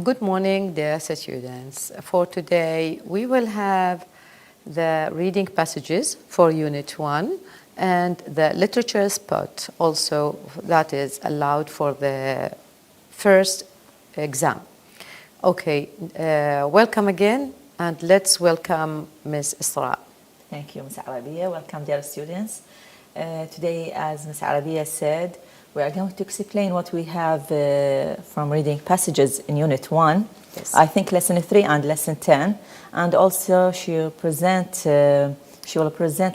Good morning, dear students. For today, we will have the reading passages for Unit 1 and the literature spot also that is allowed for the first exam. Okay, welcome again and let's welcome Ms. Isra. Thank you, Ms. Arabiya. Welcome, dear students. Today, as Ms. Arabiya said, we are going to explain what we have from reading passages in Unit 1. Yes. I think Lesson 3 and Lesson 10. And also she will present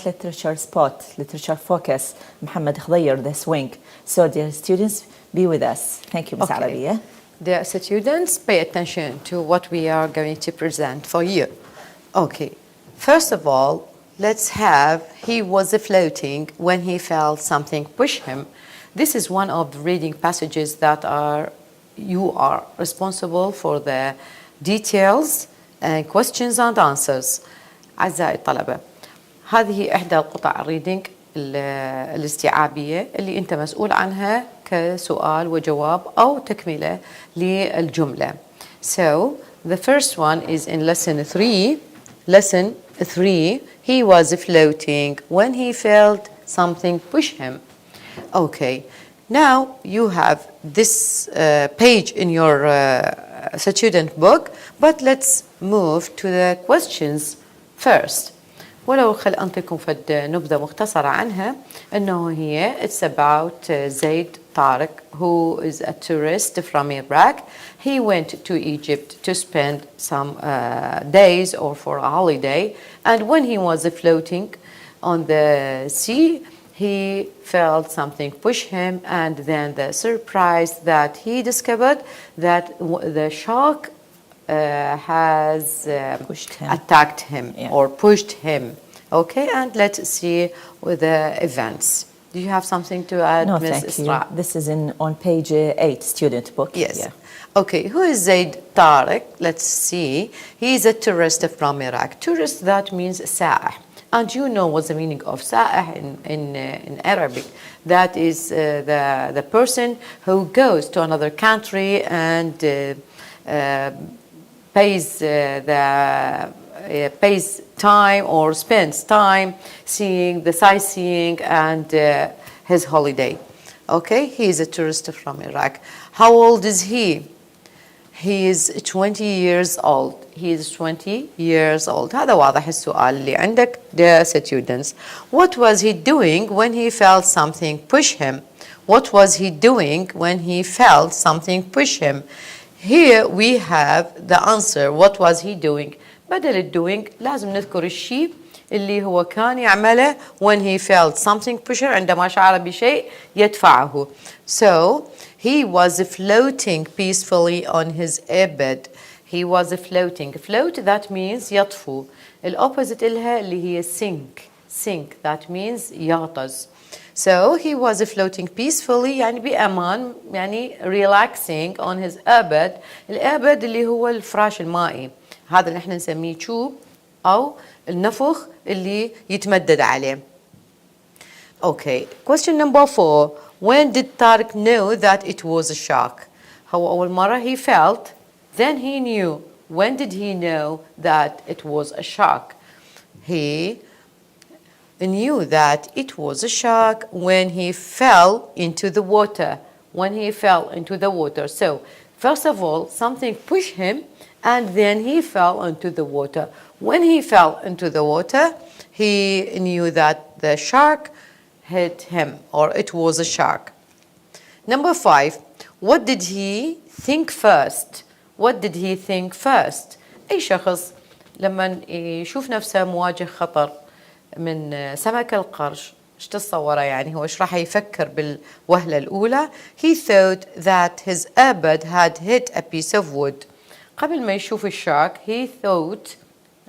literature spot, literature focus, Muhammad Khdayer, the swing. So, dear students, be with us. Thank you, Ms. Arabiya. Dear students, pay attention to what we are going to present for you. Okay, first of all, let's have, he was floating when he felt something push him. This is one of the reading passages that you are responsible for the details and questions and answers. أعزائي الطلبة، هذه إحدى القطع الريدنج الاستيعابية اللي أنت مسؤول عنها كسؤال وجواب أو تكملة للجملة. So, the first one is in Lesson 3. Lesson 3, he was floating when he felt something push him. Okay, now you have this page in your student book, but let's move to the questions first. ولو خل أنطيكم فد نبذة مختصرة عنها أنه هي it's about Zaid Tariq, who is a tourist from Iraq. He went to Egypt to spend some days or for a holiday, and when he was floating on the sea, he felt something push him, and then the surprise that he discovered that the shark has attacked him or pushed him. Okay, and let's see with the events. Do you have something to add, No, Ms. thank Isra? you. This is on page 8, student book. Yes. Yeah. Okay, who is Zaid Tariq? Let's see. He is a tourist from Iraq. Tourist, that means سائح. And you know what's the meaning of سائح in Arabic. That is the person who goes to another country and pays time or spends time seeing the sightseeing and his holiday. Okay, he is a tourist from Iraq. How old is he? He is 20 years old. He is 20 years old. هذا واضح السؤال اللي عندك, dear students. What was he doing when he felt something push him? What was he doing when he felt something push him? Here we have the answer. What was he doing? بدل doing لازم نذكر الشيء اللي هو كان يعمله when he felt something pusher, عندما شعر بشيء يدفعه. So, he was floating peacefully on his bed. He was floating. Float, that means يطفو. الopposite إلها اللي هي sink. Sink, that means يغطس. So, he was floating peacefully يعني بأمان, يعني relaxing on his bed. البد اللي هو الفراش المائي. هذا اللي احنا نسميه تشوب أو النفخ اللي يتمدد عليه. Okay, question number 4. When did Tariq know that it was a shark? هو أول مرة he felt, then he knew. When did he know that it was a shark? He knew that it was a shark when he fell into the water. When he fell into the water. So, first of all, something pushed him and then he fell into the water. When he fell into the water, he knew that the shark hit him, or it was a shark. Number 5, what did he think first? What did he think first? أي شخص لما يشوف نفسه مواجه خطر من سمك القرش ايش تتصوره يعني هو ايش راح يفكر بالوهلة الأولى؟ He thought that his abed had hit a piece of wood. قبل ما يشوف الشارك he thought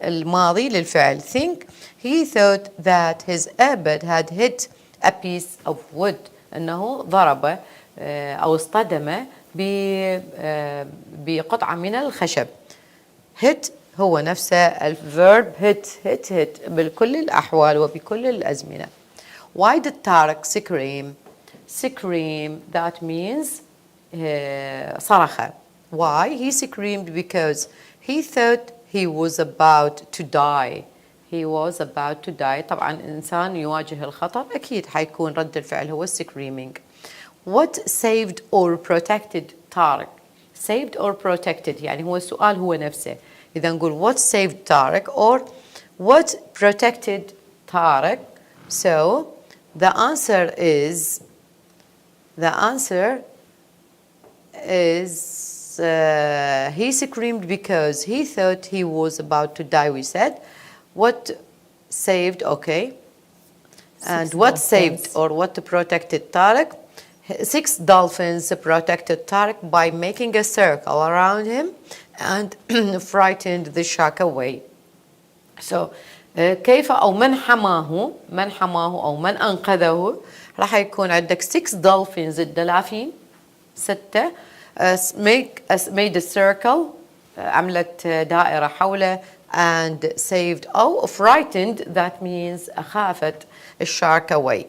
الماضي للفعل think, he thought that his abed had hit a piece of wood, أنه ضرب أو اصطدم بقطعة من الخشب. hit هو نفسه الverb hit بكل الأحوال وبكل الأزمنة. Why did Tariq scream? Scream, that means صرخ. Why? He screamed because he thought he was about to die. He was about to die. طبعا إنسان يواجه الخطر أكيد حيكون رد الفعل هو screaming. What saved or protected طارق? Saved or protected يعني هو السؤال هو نفسه. إذا نقول what saved طارق or what protected طارق. So the answer is he screamed because he thought he was about to die, we said. What saved, okay. And what saved or what protected Tariq? 6 dolphins protected Tariq by making a circle around him and frightened the shark away. So كيف أو من حماه أو من أنقذه راح يكون عندك 6 dolphins الدلافين 6 made a circle عملت دائرة حوله and saved أو frightened that means أخافت الشارك away.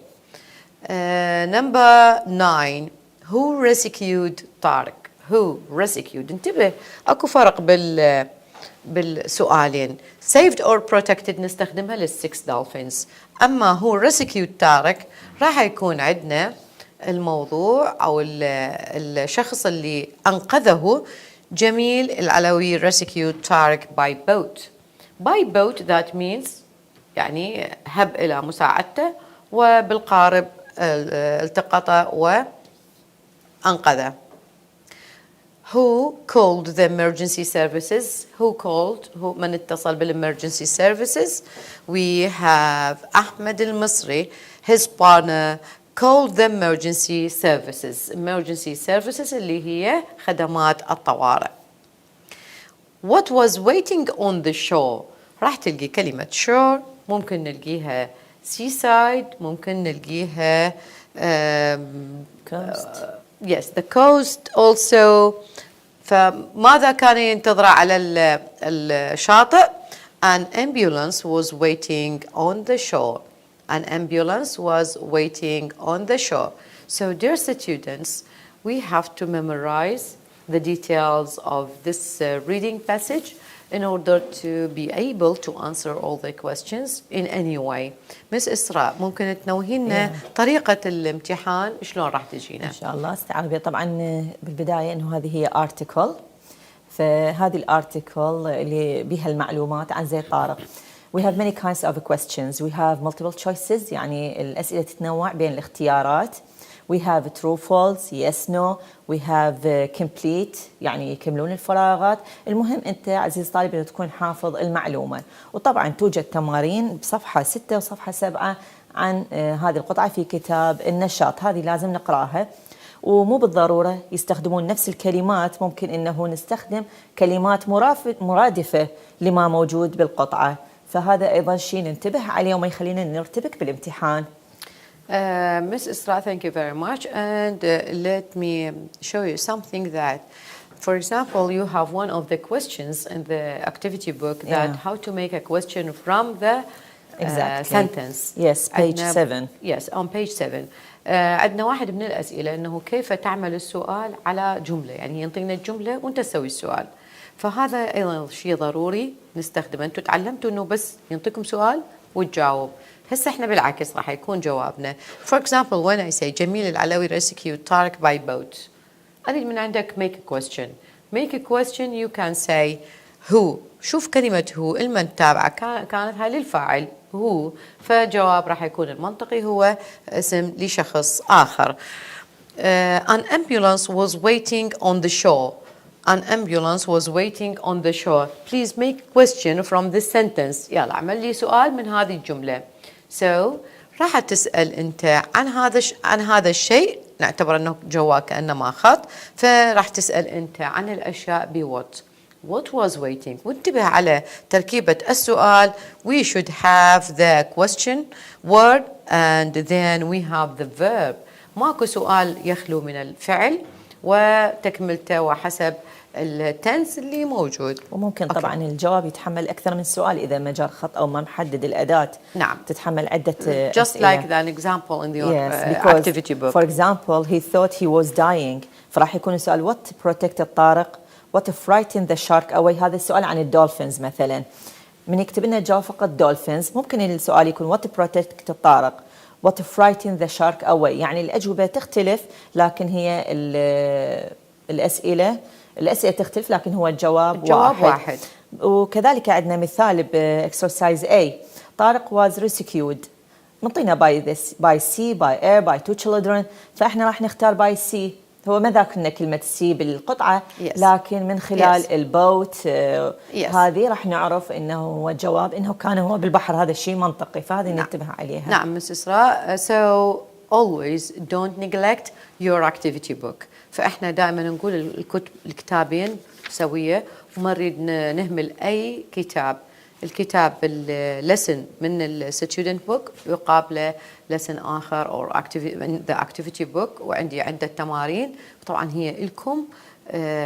Number 9 who rescued طارق. Who rescued. انتبه اكو فرق بالسؤالين. saved or protected نستخدمها لل6 dolphins. اما who rescued طارق راح يكون عندنا الموضوع او الشخص اللي انقذه جميل العلوي rescued طارق by boat. by boat that means يعني هب الى مساعدته وبالقارب التقطه وانقذه. Who called the emergency services? Who called? who من اتصل بالemergency services? We have Ahmed al-Misri, his partner, called the emergency services. Emergency services اللي هي خدمات الطوارئ. What was waiting on the shore? راح تلقي كلمة shore ممكن نلقيها seaside ممكن نلقيها coast. Yes, the coast also. فماذا كان ينتظر على الشاطئ؟ An ambulance was waiting on the shore. An ambulance was waiting on the shore. So, dear students, we have to memorize the details of this reading passage in order to be able to answer all the questions in any way. Miss إسراء ممكن تنوهينا طريقة الامتحان شلون راح تجينا؟ إن شاء الله استعربي. طبعا بالبداية إنه هذه هي article، فهذه الارتيكل اللي بها المعلومات عن زي طارق. We have many kinds of questions. We have multiple choices يعني الأسئلة تتنوع بين الاختيارات. We have true, false, yes, no. We have complete يعني يكملون الفراغات. المهم أنت عزيز طالب أن تكون حافظ المعلومة. وطبعا توجد تمارين بصفحة 6 وصفحة 7 عن هذه القطعة في كتاب النشاط. هذه لازم نقراها. ومو بالضرورة يستخدمون نفس الكلمات، ممكن إنه نستخدم كلمات مرادفة لما موجود بالقطعة. فهذا أيضا شيء ننتبه عليه وما يخلينا نرتبك بالامتحان. Miss Isra, thank you very much. And let me show you something that, for example, you have one of the questions in the activity book that how to make a question from the sentence. Yes, page 7. Yes, on page 7. عندنا واحد من الأسئلة أنه كيف تعمل السؤال على جملة، يعني ينطينا الجملة وأنت تسوي السؤال. فهذا أيضا شيء ضروري نستخدمه. أنتم تعلمتوا أنه بس ينطيكم سؤال وتجاوب. هسه احنا بالعكس راح يكون جوابنا. For example, when I say جميل العلوي rescued طارق by boat. أريد من عندك make a question. Make a question you can say who. شوف كلمة who المن تابعة كانت هاي للفاعل who، فجواب راح يكون المنطقي هو اسم لشخص آخر. An ambulance was waiting on the shore. An ambulance was waiting on the shore. Please make a question from this sentence. يلا عمل لي سؤال من هذه الجملة. So راح تسأل أنت عن هذا الشيء، نعتبر أنه جواب كأنما خط، فراح تسأل أنت عن الأشياء بوات. What was waiting. وانتبه على تركيبة السؤال. We should have the question word and then we have the verb. ماكو سؤال يخلو من الفعل وتكملته وحسب التنس اللي موجود. وممكن طبعا الجواب يتحمل أكثر من سؤال إذا ما جر خط أو ما محدد الأداة. نعم. تتحمل عدة Just like the example in your activity book. For example, he thought he was dying. فراح يكون السؤال what protected طارق what frightened the shark away. هذا السؤال عن الدولفينز مثلا. من يكتب لنا الجواب فقط دولفينز، ممكن السؤال يكون what protect الطارق، what frightened the shark away. يعني الأجوبة تختلف لكن هي الأسئلة تختلف لكن هو الجواب واحد. وكذلك عندنا مثال بإكسرسايز A. طارق was rescued. منطينا by sea, by air, by two children. فإحنا راح نختار by sea. هو ما ذاكرنا كلمة سي بالقطعة لكن من خلال البوت هذه راح نعرف إنه هو الجواب إنه كان هو بالبحر. هذا الشيء منطقي فهذه ننتبه عليها. نعم مس إسراء. So always don't neglect your activity book. فإحنا دائما نقول الكتابين سوية وما نريد نهمل أي كتاب. الكتاب اللسن من الستودنت بوك يقابله لسن آخر أو the activity book وعندي عدة تمارين. طبعا هي لكم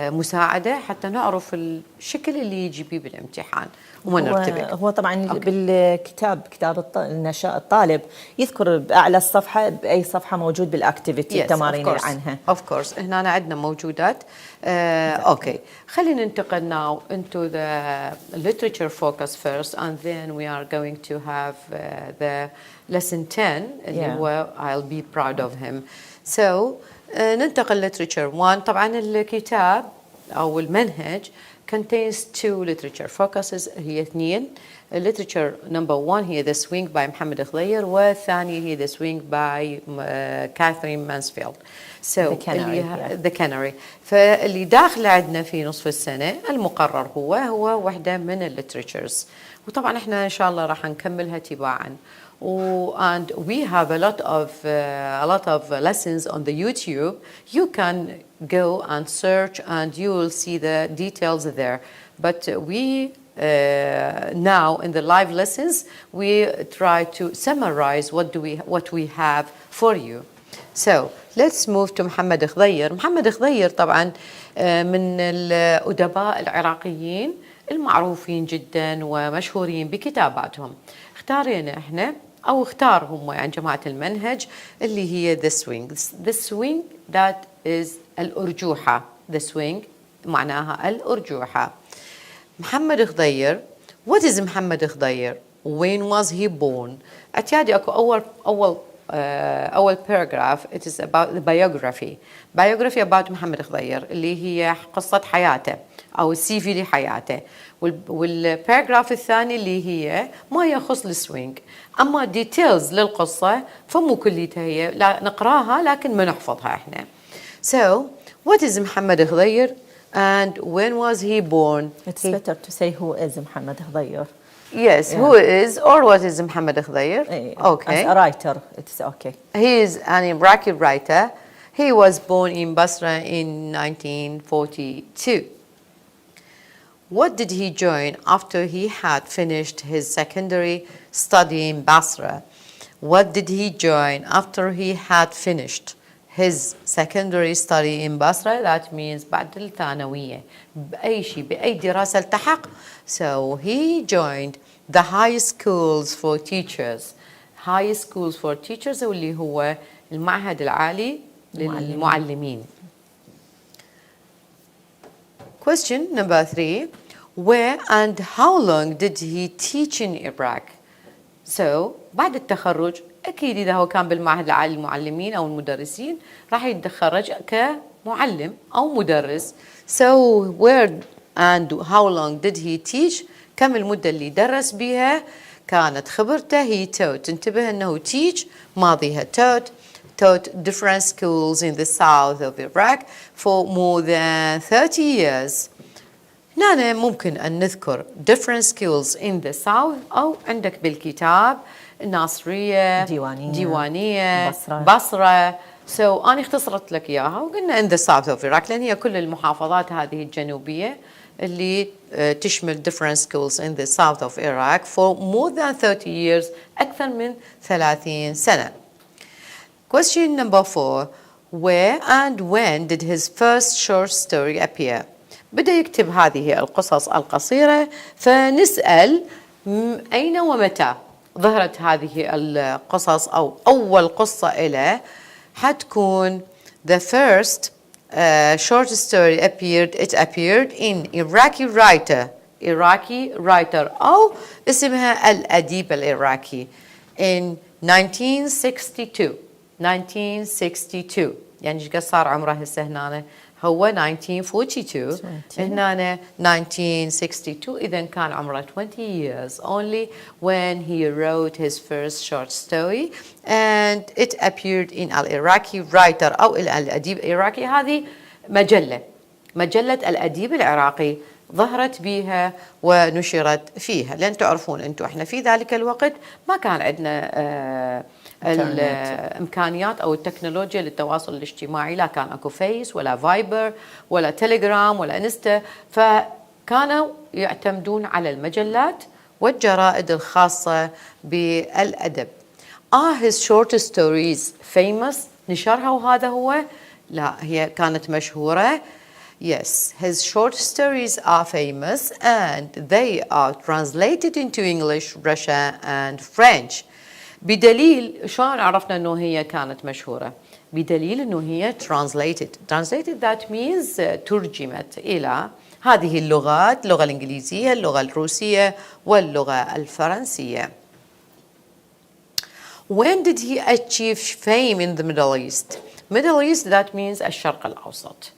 مساعدة حتى نعرف الشكل اللي يجي بيه بالامتحان وما نرتبك. هو طبعا بالكتاب كتاب النشاء الطالب يذكر بأعلى الصفحة بأي صفحة موجود بالأكتيفيتي التمارين اللي عنها. Of course هنا عندنا موجودات. Okay, خلينا ننتقل now into the literature focus first and then we are going to have the lesson 10 اللي هو I'll be proud of him. So ننتقل literature 1. طبعا الكتاب أو المنهج contains two literature focuses هي اثنين. literature number 1 هي The Swing by محمد خضير والثانية هي The Swing by Catherine Mansfield. So The Canary. فاللي داخل عندنا في نصف السنة المقرر هو واحدة من الليتريتشرز وطبعا احنا إن شاء الله راح نكملها تباعا. And we have a lot of lessons on the YouTube. You can go and search and you will see the details there. But we now in the live lessons we try to summarize what we have for you. So let's move to محمد خضير. محمد خضير طبعا من الأدباء العراقيين المعروفين جدا ومشهورين بكتاباتهم. اختارينا احنا أو اختارهم يعني جماعة المنهج اللي هي The Swing. The Swing that is الأرجوحة. The Swing معناها الأرجوحة. محمد خضير. What is محمد خضير? When was he born? اعتيادي أكو أول paragraph. It is about the biography. Biography about محمد خضير اللي هي قصة حياته أو السي في لحياته. والباراجراف الثاني اللي هي ما يخص السوينج. أما ديتيلز للقصة فمو كليتها هي لا نقراها لكن ما نحفظها إحنا. So what is محمد خضير and when was he born? It's better to say who is محمد خضير. Yes, who is or what is محمد خضير? Okay. As a writer, it's okay. He is an Iraqi writer. He was born in Basra in 1942. What did he join after he had finished his secondary study in Basra? What did he join after he had finished his secondary study in Basra? That means بعد الثانوية بأي شيء بأي دراسة التحق. So he joined the high schools for teachers. High schools for teachers واللي هو المعهد العالي للمعلمين. Question number 3. Where and how long did he teach in Iraq? So بعد التخرج أكيد إذا هو كان بالمعهد العالي للمعلمين أو المدرسين راح يتخرج كمعلم أو مدرس. So where and how long did he teach? كم المدة اللي درس بها كانت خبرته. He taught. انتبه أنه teach ماضيها taught different schools in the south of Iraq for more than 30 years. هنا ممكن أن نذكر different schools in the south أو عندك بالكتاب الناصرية ديوانية بصرة. So أنا اختصرت لك إياها وقلنا in the south of Iraq لأن هي كل المحافظات هذه الجنوبية اللي تشمل different schools in the south of Iraq for more than 30 years أكثر من 30 سنة. Question number 4. Where and when did his first short story appear? بدأ يكتب هذه القصص القصيرة فنسأل أين ومتى ظهرت هذه القصص أو أول قصة إله. حتكون the first short story it appeared in Iraqi writer أو اسمها الأديب العراقي in 1962 يعني ايش قد صار عمره هسه هنا هو 1942 هنا 1962 إذا كان عمره 20 years only when he wrote his first short story and it appeared in العراقي writer أو الأديب العراقي. هذه مجلة الأديب العراقي ظهرت بها ونشرت فيها، لأن تعرفون أنتم إحنا في ذلك الوقت ما كان عندنا الإمكانيات أو التكنولوجيا للتواصل الاجتماعي، لا كان أكو فيس ولا فايبر ولا تليجرام ولا انستا، فكانوا يعتمدون على المجلات والجرائد الخاصة بالأدب. his short stories famous نشرها وهذا هو؟ لا، هي كانت مشهورة. Yes, his short stories are famous and they are translated into English, Russian and French. بدليل شلون عرفنا انه هي كانت مشهورة؟ بدليل انه هي translated that means ترجمت الى هذه اللغات، اللغة الانكليزية، اللغة الروسية واللغة الفرنسية. When did he achieve fame in the Middle East? Middle East that means الشرق الأوسط.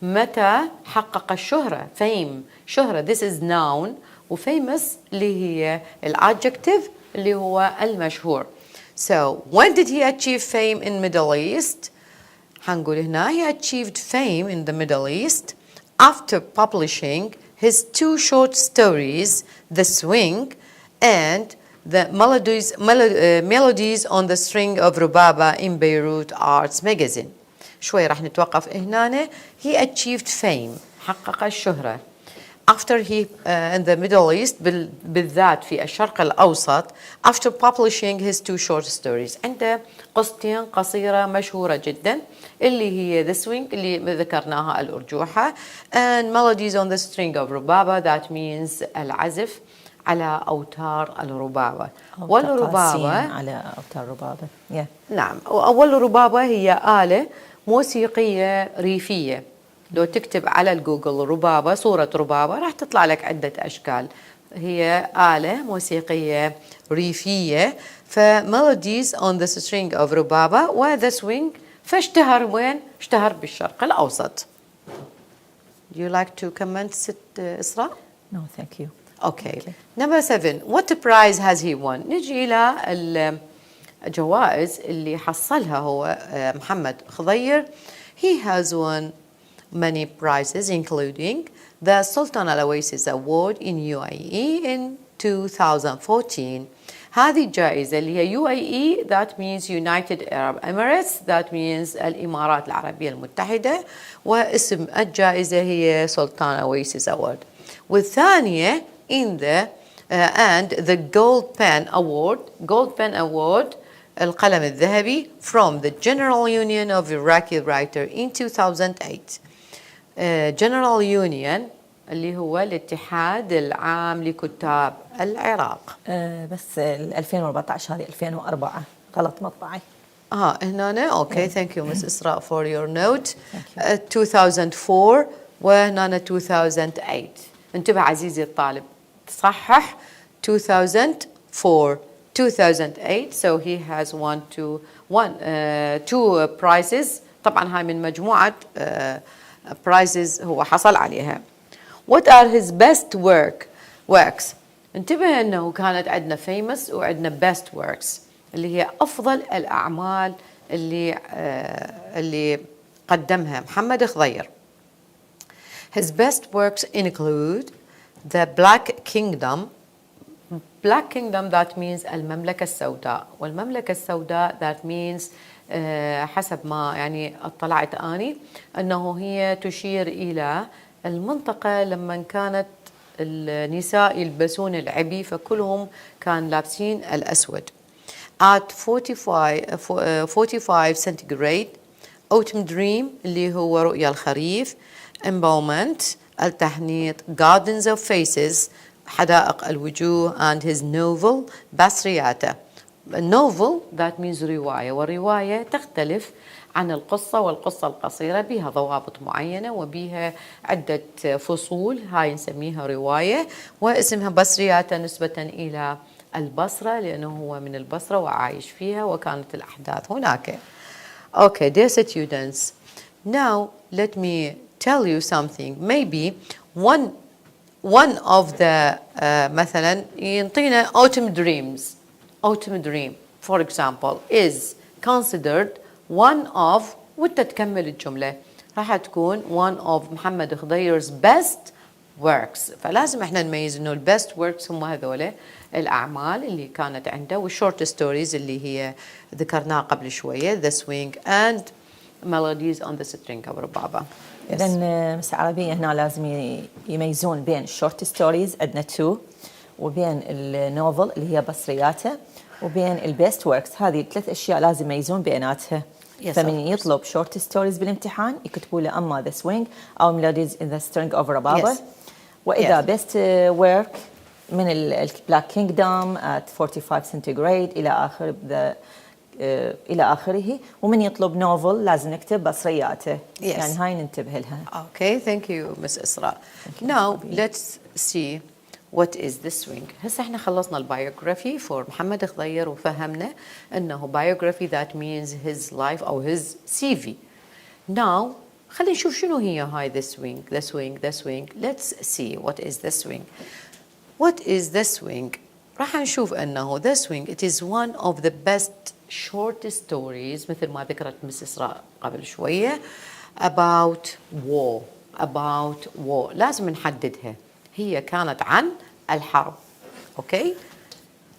متى حقق الشهرة؟ fame شهرة this is noun وfamous اللي هي الadjective اللي هو المشهور. So when did he achieve fame in Middle East? هنقول هنا he achieved fame in the Middle East after publishing his two short stories The Swing and The Melodies on the String of Rubaba in Beirut Arts Magazine. شوي راح نتوقف هنا. He achieved fame حقق الشهرة after he in the Middle East بالذات في الشرق الأوسط after publishing his two short stories. عنده قصتين قصيرة مشهورة جدا اللي هي The Swing اللي ذكرناها الأرجوحة and Melodies on the String of Rubaba that means العزف على أوتار الربابة. والربابة على أوتار الربابة. نعم، أول ربابة هي آلة موسيقية ريفية. لو تكتب على الجوجل ربابة صورة ربابة راح تطلع لك عدة أشكال. هي آلة موسيقية ريفية فميلوديز on the string of ربابة وذا swing فاشتهر وين؟ اشتهر بالشرق الأوسط. Do you like to comment إسراء؟ No, thank you. Okay. Number 7. What prize has he won? نجي إلى الجوائز اللي حصلها هو محمد خضير. He has won many prizes including the Sultan Al Oasis Award in UAE in 2014. هذه الجائزة اللي هي UAE that means United Arab Emirates that means الإمارات العربية المتحدة واسم الجائزة هي Sultan Oasis Award. والثانية in the and the Gold Pen Award القلم الذهبي from the General Union of Iraqi Writers in 2008. General Union اللي هو الاتحاد العام لكتاب العراق. بس 2014 هذه 2004 غلط مطبعي. هنا اوكي ثانك يو مس إسراء for your note. 2004 وهنا 2008. انتبه عزيزي الطالب تصحح 2004 2008 so he has won two prizes. طبعا هاي من مجموعة prizes هو حصل عليها. What are his best works؟ انتبه انه كانت عندنا famous وعندنا best works اللي هي افضل الاعمال اللي قدمها محمد خضير. His best works include the Black Kingdom that means المملكة السوداء والمملكة السوداء that means حسب ما يعني اطلعت أني أنه هي تشير إلى المنطقة لما كانت النساء يلبسون العبي فكلهم كان لابسين الأسود. At 45 centigrade Autumn Dream اللي هو رؤيا الخريف Embalmment التحنيط Gardens of Faces حدائق الوجوه and his novel بسرياته. novel that means رواية والرواية تختلف عن القصة، والقصة القصيرة بها ضوابط معينة وبها عدة فصول، هاي نسميها رواية، واسمها بصريات نسبة إلى البصرة لأنه هو من البصرة وعايش فيها وكانت الأحداث هناك. Okay, dear students, now let me tell you something. Maybe one of the مثلا ينطينا autumn dream for example is considered one of، وانت تكمل الجملة راح تكون one of محمد خضير's best works. فلازم احنا نميز انه البست works هم هذول الاعمال اللي كانت عنده، والشورت ستوريز اللي هي ذكرناها قبل شوية the swing and melodies on the string of ربابة. إذا مس عربية هنا لازم يميزون بين الشورت ستوريز عندنا 2، وبين النوفل اللي هي بصرياته، وبين البيست وركس. هذه 3 أشياء لازم يميزون بيناتها. فمن يطلب شورت ستوريز بالامتحان يكتبوا له أما ذا سوينج أو ميلوديز إن ذا سترينج أوف ربابة. وإذا بيست ورك من البلاك كينجدوم at 45 سنتيغريد إلى آخره. ومن يطلب نوفل لازم نكتب بصرياته. يعني هاي ننتبه لها. Okay, thank you Miss إسراء. Now let's see what is the swing. هسه احنا خلصنا البايوغرافي for محمد خضير وفهمنا انه biography that means his life او his CV. Now خلينا نشوف شنو هي هاي the swing. Let's see what is the swing. What is the swing? راح نشوف انه the swing it is one of the best short stories مثل ما ذكرت مس إسراء قبل شوية about war. لازم نحددها، هي كانت عن الحرب. Okay?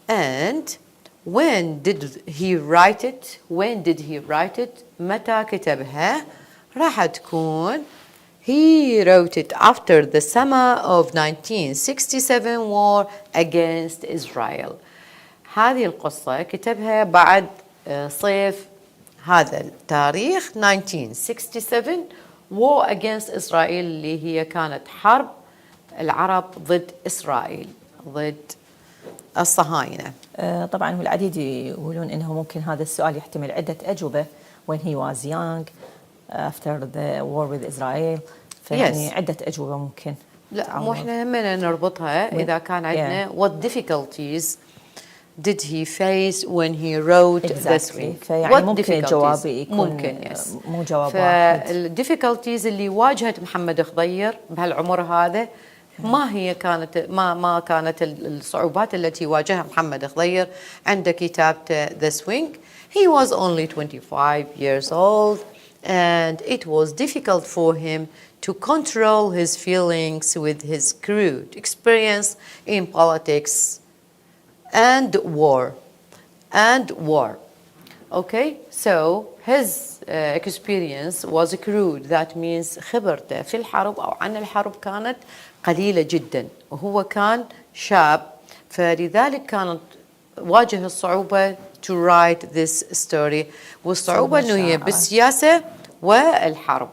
And when did he write it? متى كتبها؟ راح تكون he wrote it after the summer of 1967 war against Israel. هذه القصة كتبها بعد صيف هذا التاريخ 1967 war against إسرائيل اللي هي كانت حرب العرب ضد إسرائيل، ضد الصهاينة. طبعا والعديد يقولون إنه ممكن هذا السؤال يحتمل عدة أجوبة when he was young after the war with Israel. فيعني عدة أجوبة ممكن. لا مو احنا همنا نربطها إذا كان عندنا what difficulties did he face when he wrote the swing. فيعني ممكن الجواب يكون مو جواب واحد. فالديفيكولتيز اللي واجهت محمد خضير بهالعمر هذا ما كانت الصعوبات التي واجهها محمد خضير عند كتابته the swing. He was only 25 years old and it was difficult for him to control his feelings with his crude experience in politics and war. Okay, so his experience was crude. That means خبرته في الحرب أو عن الحرب كانت قليلة جدا، وهو كان شاب، فلذلك كانت واجه الصعوبة to write this story. والصعوبة إنه هي بالسياسة والحرب.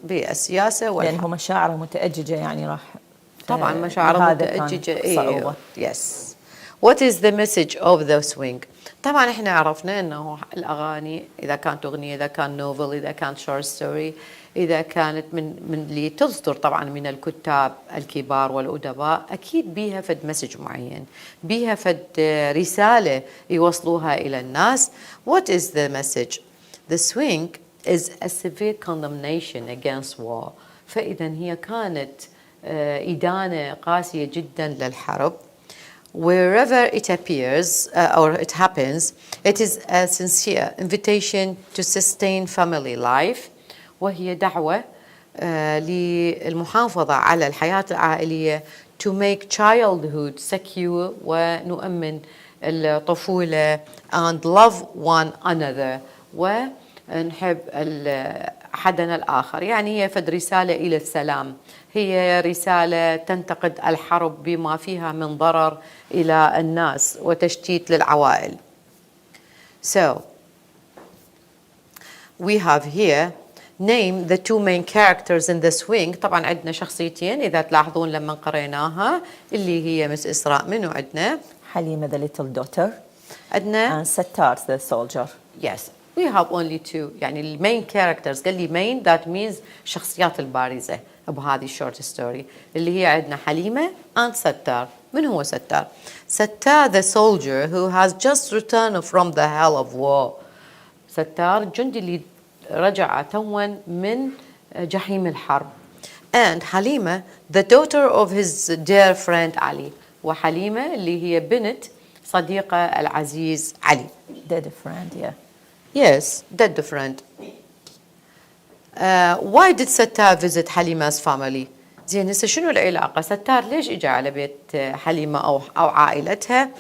بالسياسة والحرب. لأن هو مشاعره متأججة يعني راح. طبعا مشاعره متأججة. صعوبة. Yes. What is the message of the swing? طبعا احنا عرفنا انه الاغاني اذا كانت اغنيه، اذا كان نوفل، اذا كانت شورت ستوري، اذا كانت من اللي تصدر طبعا من الكتاب الكبار والادباء، اكيد بيها فد مسج معين، بيها فد رساله يوصلوها الى الناس. What is the message? The swing is a severe condemnation against war. فاذا هي كانت ادانه قاسيه جدا للحرب. Wherever it appears or it happens, it is a sincere invitation to sustain family life. وهي دعوة للمحافظة على الحياة العائلية to make childhood secure ونؤمن الطفولة and love one another ونحب أحدنا الآخر. يعني هي فد رسالة إلى السلام، هي رسالة تنتقد الحرب بما فيها من ضرر إلى الناس وتشتيت للعوائل. So we have here name the two main characters in the swing. طبعا عندنا شخصيتين إذا تلاحظون لما قريناها اللي هي مس إسراء. منو عندنا؟ حليمة the little daughter عندنا and ستار the soldier. Yes. we have only two يعني المين characters قال لي main that means شخصيات البارزة بهذه short story اللي هي عندنا حليمة and ستار. من هو ستار؟ ستار the soldier who has just returned from the hell of war. ستار الجندي اللي رجع توا من جحيم الحرب. And حليمة the daughter of his dear friend علي. وحليمة اللي هي بنت صديقة العزيز علي. Dead friend, yeah. Yes, dead friend. Why did ستار visit حليمة family? زين هسه شنو العلاقة؟ ستار ليش اجى على بيت حليمة أو عائلتها؟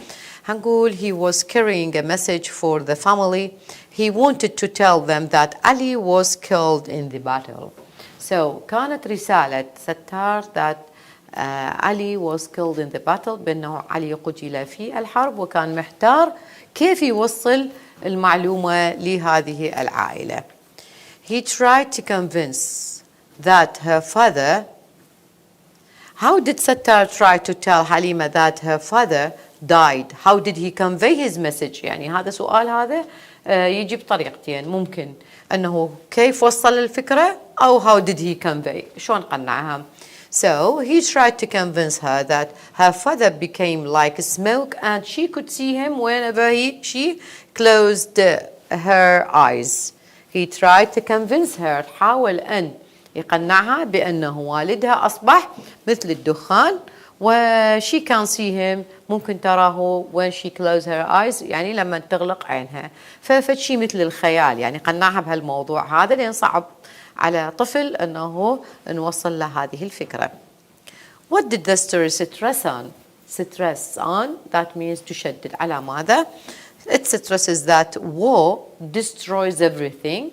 هنقول he was carrying a message for the family. He wanted to tell them that Ali was killed in the battle. So كانت رسالة ستار that Ali was killed in the battle بأنه علي قتل في الحرب وكان محتار كيف يوصل المعلومة لهذه العائلة. He tried to convince that her father. How did Sattar try to tell Halima that her father died? How did he convey his message? يعني هذا سؤال هذا يجي بطريقتين ممكن أنه كيف وصل الفكرة أو how did he convey شلون قنعها. So he tried to convince her that her father became like smoke and she could see him whenever she closed her eyes. He tried to convince her حاول أن يقنعها بأنه والدها أصبح مثل الدخان و she can see him ممكن تراه when she close her eyes يعني لما تغلق عينها فشي مثل الخيال يعني قنعها بهالموضوع هذا لأن صعب على طفل أنه نوصل له هذه الفكرة. What did the story stress on? Stress on that means تشدد على ماذا؟ It stresses that war destroys everything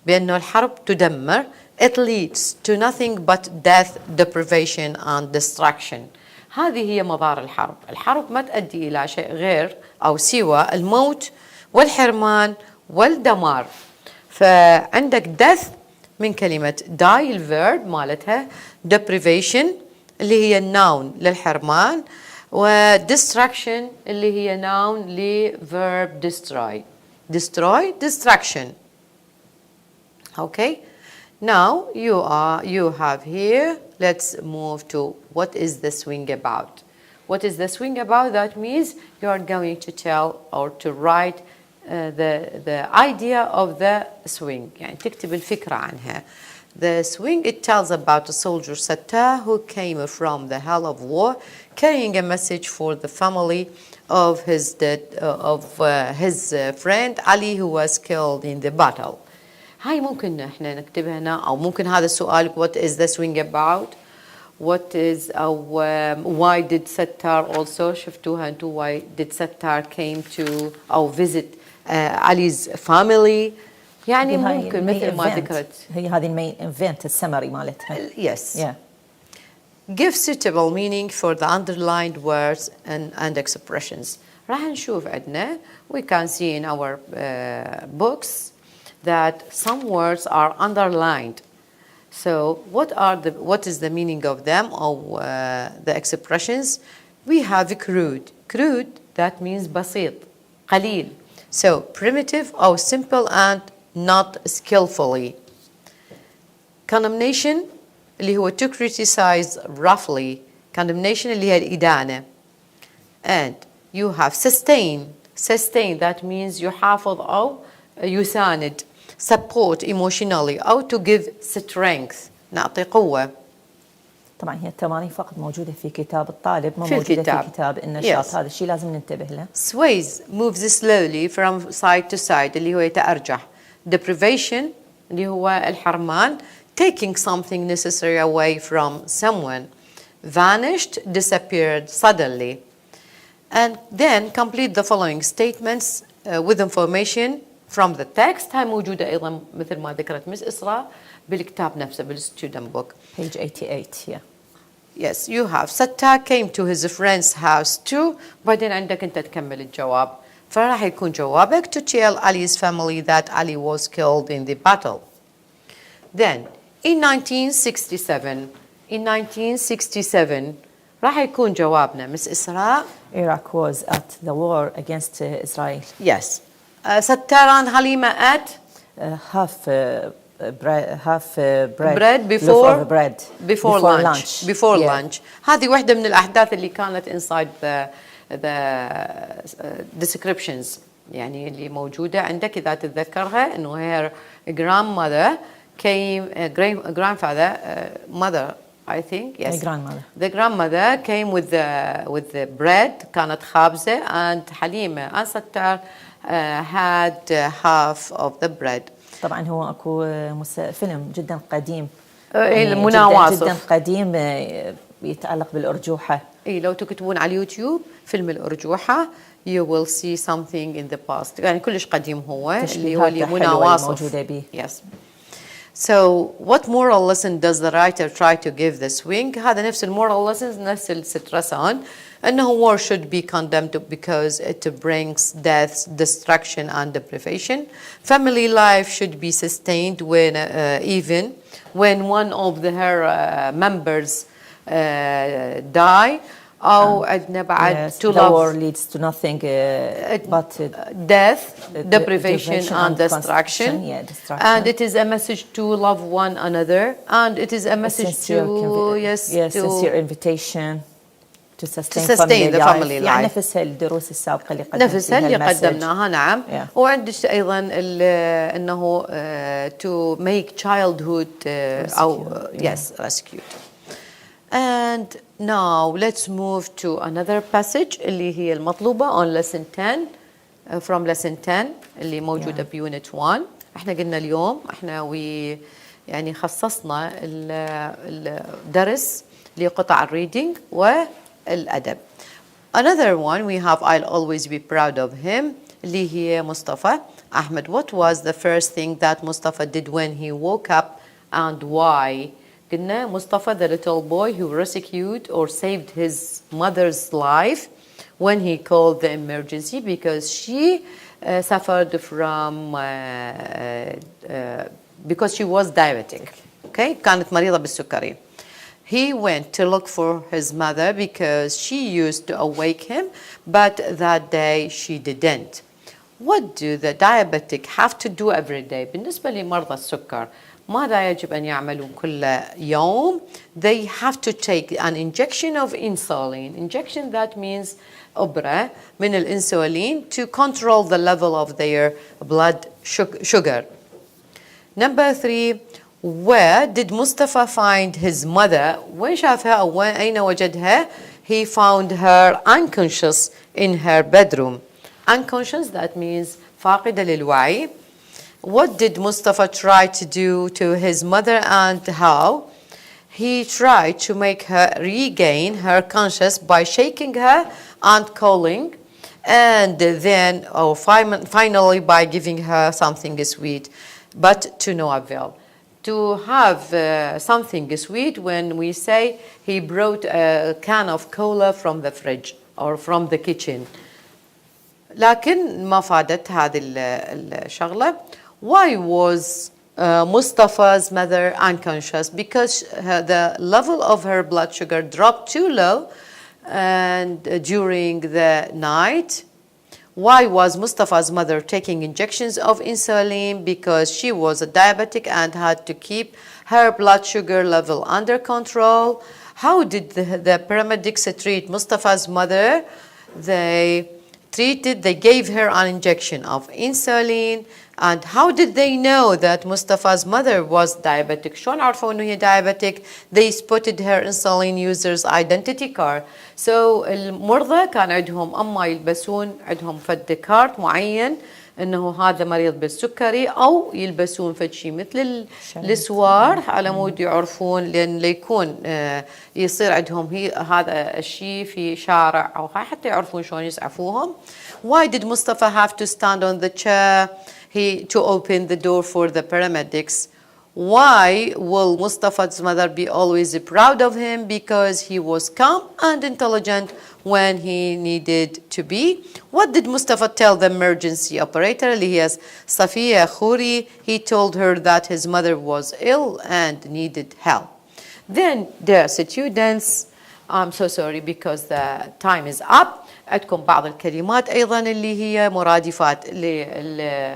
بأنه الحرب تدمر. It leads to nothing but death, deprivation and destruction. هذه هي مضار الحرب. الحرب ما تؤدي إلى شيء غير أو سوى الموت والحرمان والدمار. فعندك death من كلمة die الverb مالتها deprivation اللي هي noun للحرمان و destruction اللي هي noun لverb destroy. Destroy, destruction. Okay. Now you have here, let's move to what is the swing about. What is the swing about? That means you are going to tell or to write the idea of the swing. يعني تكتب الفكرة عنها. The swing, it tells about a soldier Sattar who came from the hell of war carrying a message for the family of his friend Ali who was killed in the battle. هاي ممكن احنا نكتبها هنا او ممكن هذا السؤال what is the swing about what is why did Sattar also شفتوها انتو why did Sattar came to او visit Ali's family يعني ممكن مثل ما ذكرت هي هذه المين event السمري مالتها. Yes. Yeah. Give suitable meaning for the underlined words and expressions. راح نشوف عندنا we can see in our books that some words are underlined. So what is the meaning of them or the expressions? We have crude. Crude that means بسيط, قليل. So primitive or simple and not skillfully. Condemnation اللي هو to criticize roughly. Condemnation اللي هي الإدانة. And you have sustain. Sustain that means يحافظ أو يساند. Support emotionally أو to give strength نعطي قوة. طبعا هي التمارين فقط موجودة في كتاب الطالب ما في موجودة الكتاب. في كتاب النشاط. Yes. هذا الشيء لازم ننتبه له. Sways moves slowly from side to side اللي هو يتأرجح. Deprivation اللي هو الحرمان. Taking something necessary away from someone. Vanished, disappeared suddenly. And then complete the following statements with information from the text. هاي موجودة أيضا مثل ما ذكرت مس إسراء بالكتاب نفسه بالstudent book. Page 88. Yeah. Yes, you have. Sattar came to his friend's house too. بعدين عندك أنت تكمل الجواب. فراح يكون جوابك to tell Ali's family that Ali was killed in the battle. Then in 1967 راح يكون جوابنا مس إسراء. Iraq was at the war against Israel. Yes. ستار and حليمة at half bread before before bread before lunch. Before Yeah. lunch. هذه واحدة من الأحداث اللي كانت inside the descriptions يعني اللي موجودة عندك إذا تتذكرها إنه her grandmother came grandfather mother I think yes the grandmother came with the bread كانت خابزة and حليمة and ستار had half of the bread. طبعا هو اكو فيلم جدا قديم المناواصف جدا قديم يتعلق بالأرجوحة. لو تكتبون على اليوتيوب فيلم الأرجوحة you will see something in the past يعني كلش قديم هو اللي هو اللي مناواصف موجودة به. Yes. So what moral lesson does the writer try to give the swing؟ هذا نفس المورال lessons نفس السترسان أنه war should be condemned because it brings death, destruction and deprivation. Family life should be sustained when even when one of her members die. أو عندنا بعد to love. The war leads to nothing but death, deprivation and destruction. And it is a message to love one another. And it is a message to sincere invitation to sustain the family life. يعني نفس الدروس السابقة اللي قدمناها. نفسها اللي قدمناها نعم. وعندك أيضا إنه to make childhood أو rescued. And now let's move to another passage اللي هي المطلوبة on lesson 10 from lesson 10 اللي موجودة بيونت 1. احنا قلنا اليوم احنا يعني خصصنا الدرس لقطع الريدينج والأدب. Another one we have I'll always be proud of him اللي هي مصطفى أحمد. What was the first thing that Mustafa did when he woke up and why؟ قلنا مصطفى the little boy who rescued or saved his mother's life when he called the emergency because she suffered from because she was diabetic. Okay, كانت مريضة بالسكري. He went to look for his mother because she used to awake him, but that day she didn't. What do the diabetic have to do every day؟ بالنسبة لمرضى السكر ماذا يجب أن يعملوا كل يوم؟ They have to take an injection of insulin. Injection that means إبرة من الإنسولين to control the level of their blood sugar. Number 3, where did Mustafa find his mother؟ وين شافها أو أين وجدها؟ He found her unconscious in her bedroom. Unconscious that means فاقدة للوعي. What did Mustafa try to do to his mother and how? He tried to make her regain her conscience by shaking her and calling, and then finally by giving her something sweet, but to no avail. To have something sweet, when we say he brought a can of cola from the fridge or from the kitchen. لكن ما فادت هذه الشغلة. Why was Mustafa's mother unconscious? Because the level of her blood sugar dropped too low and during the night. Why was Mustafa's mother taking injections of insulin? Because she was a diabetic and had to keep her blood sugar level under control. How did the paramedics treat Mustafa's mother? They gave her an injection of insulin. And how did they know that Mustafa's mother was diabetic? شلون عرفوا إنه هي diabetic? They spotted her insulin user's identity card. So المرضى كان عندهم أما يلبسون عندهم فد كارت معين إنه هذا مريض بالسكري أو يلبسون فد شيء مثل السوار على مود يعرفون لأن ليكون يصير عندهم هذا الشيء في شارع أو حتى يعرفون شلون يسعفوهم. Why did Mustafa have to stand on the chair to open the door for the paramedics? Why will Mustafa's mother be always proud of him? Because he was calm and intelligent when he needed to be. What did Mustafa tell the emergency operator اللي هي صفية خوري? He told her that his mother was ill and needed help. Then the students, I'm so sorry because the time is up. عندكم بعض الكلمات أيضا اللي هي مرادفات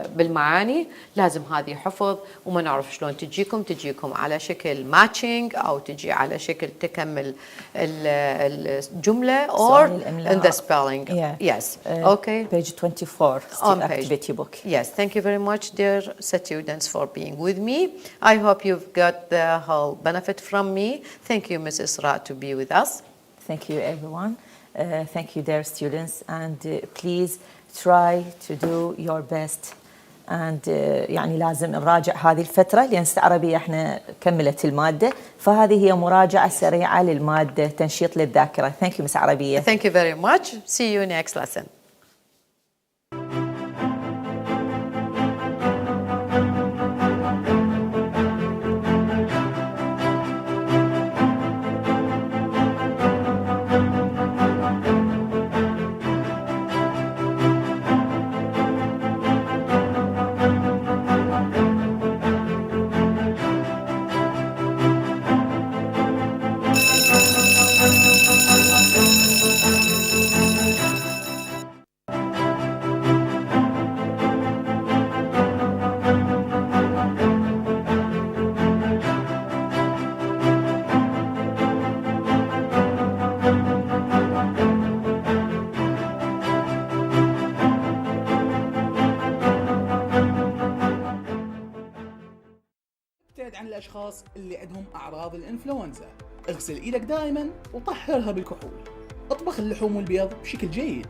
بالمعاني، لازم هذه حفظ، وما نعرف شلون تجيكم على شكل ماتشنج أو تجي على شكل تكمل الجملة or in the spelling. Yes. Okay. Page 24, still activity book. Yes, thank you very much, dear students, for being with me. I hope you've got the whole benefit from me. Thank you, Mrs. Ra, to be with us. Thank you, everyone. Thank you, dear students, and please try to do your best. And يعني لازم نراجع هذه الفترة لأن العربية احنا كملت المادة، فهذه هي مراجعة سريعة للمادة، تنشيط للذاكرة. Thank you, Miss عربية. Thank you very much. See you next lesson. عن الأشخاص اللي عندهم أعراض الإنفلونزا. اغسل إيدك دائما وطهرها بالكحول. اطبخ اللحوم والبيض بشكل جيد.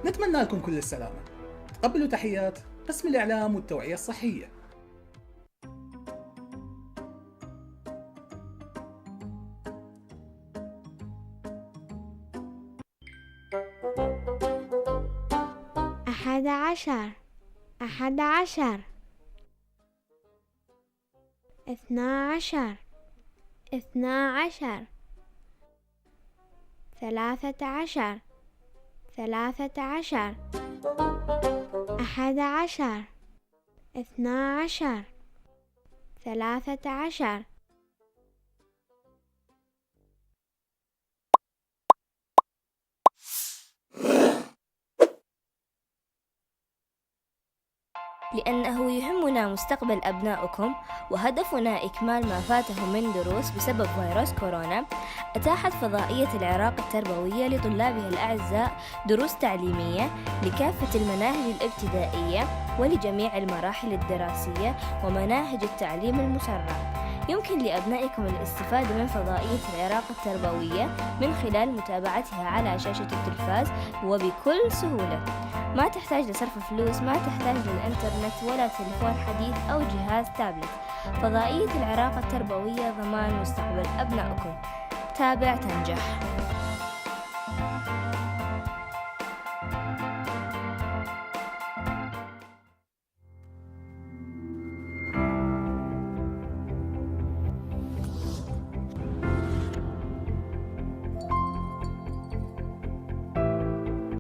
نتمنى لكم كل السلامة. تقبلوا تحيات قسم الإعلام والتوعية الصحية. أحد عشر، أحد عشر، اثنا عشر، اثنا عشر، ثلاثة عشر، ثلاثة عشر، أحد عشر، اثنا عشر، ثلاثة عشر. لأنه يهمنا مستقبل أبنائكم وهدفنا إكمال ما فاتهم من دروس بسبب فيروس كورونا، أتاحت فضائية العراق التربوية لطلابها الأعزاء دروس تعليمية لكافة المناهج الابتدائية ولجميع المراحل الدراسية ومناهج التعليم المسرع. يمكن لأبنائكم الاستفادة من فضائية العراق التربوية من خلال متابعتها على شاشة التلفاز وبكل سهولة. ما تحتاج لصرف فلوس، ما تحتاج للإنترنت ولا تليفون حديث أو جهاز تابلت. فضائية العراق التربوية ضمان مستقبل أبنائكم. تابع تنجح.